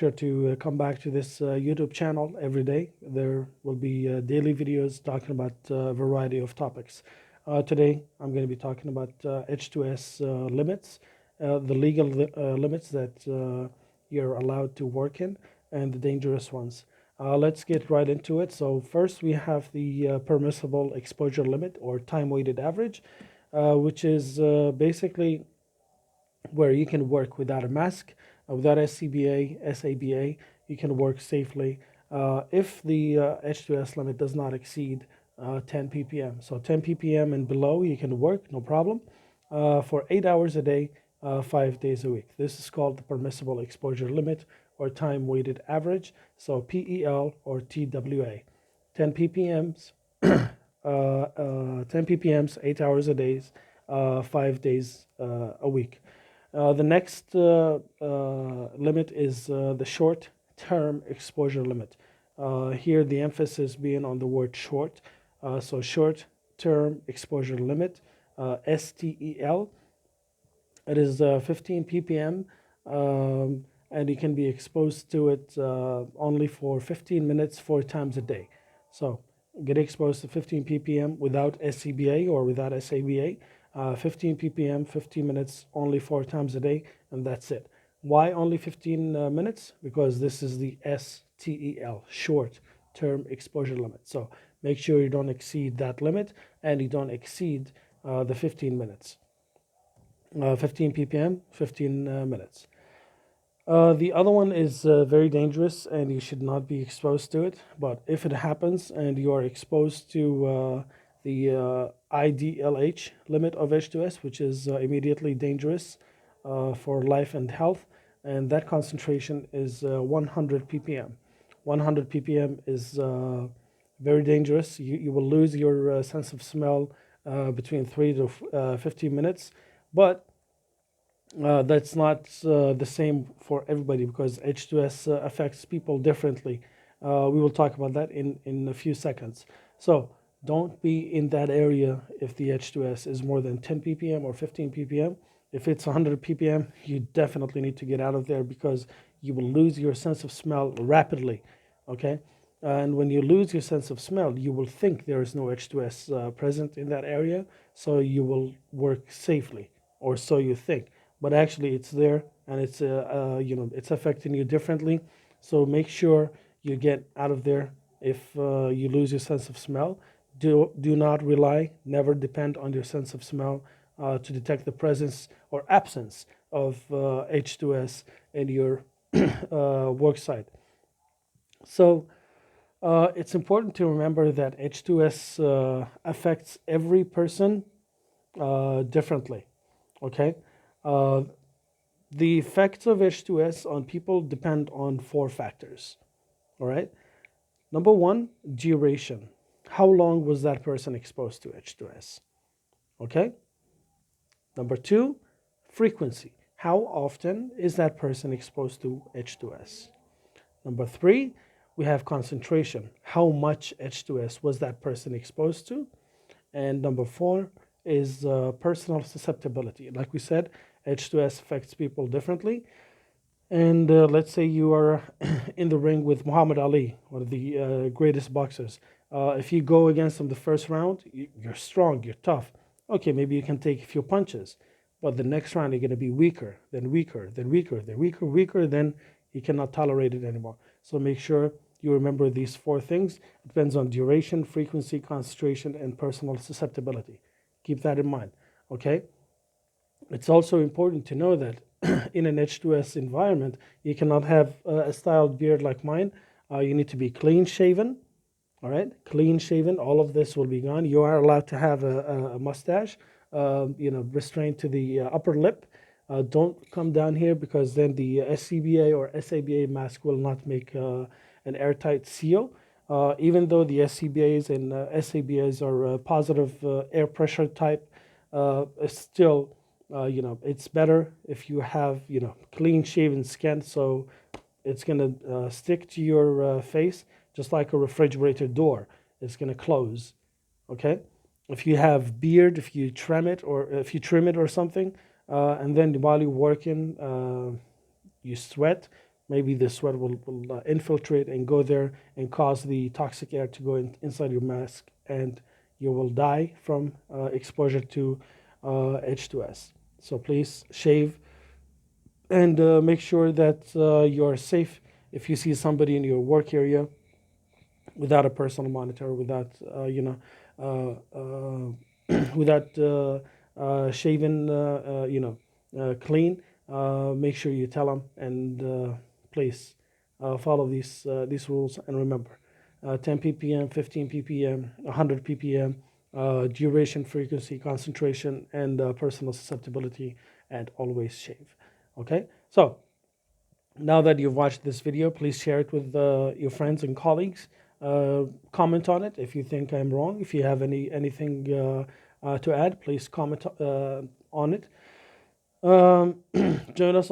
Sure to come back to this YouTube channel every day. There will be daily videos talking about a variety of topics. Today, I'm going to be talking about H2S limits, the legal limits that you're allowed to work in, and the dangerous ones. Let's get right into it. So first, we have the permissible exposure limit or time-weighted average, which is basically where you can work without a mask, without SCBA, SABA, you can work safely if the H2S limit does not exceed 10 ppm. So 10 ppm and below, you can work, no problem, for 8 hours a day, 5 days a week. This is called the permissible exposure limit or time-weighted average, so PEL or TWA. 10 ppms, 10 ppms, 8 hours a day, 5 days a week. The next limit is the short-term exposure limit. Here the emphasis being on the word short. So short-term exposure limit, STEL. It is 15 ppm and you can be exposed to it only for 15 minutes 4 times a day. So get exposed to 15 ppm without SCBA or without SABA. 15 ppm, 15 minutes, only 4 times a day, and that's it. Why only 15 minutes? Because this is the STEL, short-term exposure limit. So make sure you don't exceed that limit and you don't exceed the 15 minutes. 15 ppm, 15 minutes. The other one is very dangerous and you should not be exposed to it. But if it happens and you are exposed to the IDLH limit of H2S, which is immediately dangerous for life and health, and that concentration is 100 ppm. 100 ppm is very dangerous. You will lose your sense of smell between 3 to 15 minutes, but that's not the same for everybody because H2S affects people differently. We will talk about that in a few seconds. So don't be in that area if the H2S is more than 10 ppm or 15 ppm. If it's 100 ppm, you definitely need to get out of there because you will lose your sense of smell rapidly, okay? And when you lose your sense of smell, you will think there is no H2S present in that area, so you will work safely, or so you think. But actually it's there and it's, it's affecting you differently. So make sure you get out of there if you lose your sense of smell. Do not rely, never depend on your sense of smell to detect the presence or absence of H2S in your work site. So it's important to remember that H2S affects every person differently, okay? The effects of H2S on people depend on 4 factors, all right? Number 1, duration. How long was that person exposed to H2S? Okay. Number 2, frequency. How often is that person exposed to H2S? Number 3, we have concentration. How much H2S was that person exposed to? And number 4 is personal susceptibility. Like we said, H2S affects people differently. And let's say you are in the ring with Muhammad Ali, one of the greatest boxers. If you go against him the first round, you're strong, you're tough. Okay, maybe you can take a few punches. But the next round, you're going to be weaker, then weaker, then weaker, then weaker, then you cannot tolerate it anymore. So make sure you remember these 4 things. It depends on duration, frequency, concentration, and personal susceptibility. Keep that in mind, okay? It's also important to know that in an H2S environment, you cannot have a styled beard like mine. You need to be clean shaven, all right? Clean shaven, all of this will be gone. You are allowed to have a mustache, restrained to the upper lip. Don't come down here because then the SCBA or SABA mask will not make an airtight seal. Even though the SCBAs and SABAs are positive air pressure type, still, it's better if you have, clean shaven skin, so it's going to stick to your face just like a refrigerator door. It's going to close, okay? If you have beard, if you trim it or something, and then while you're working, you sweat, maybe the sweat will infiltrate and go there and cause the toxic air to go inside your mask, and you will die from exposure to H2S. So please shave and make sure that you're safe. If you see somebody in your work area without a personal monitor, without without shaven, clean, make sure you tell them, and please follow these rules. And remember, 10 ppm, 15 ppm, 100 ppm, duration, frequency, concentration, and personal susceptibility, and always shave. Okay, so now that you've watched this video, please share it with your friends and colleagues. Comment on it if you think I'm wrong. If you have anything to add, please comment on it. Join us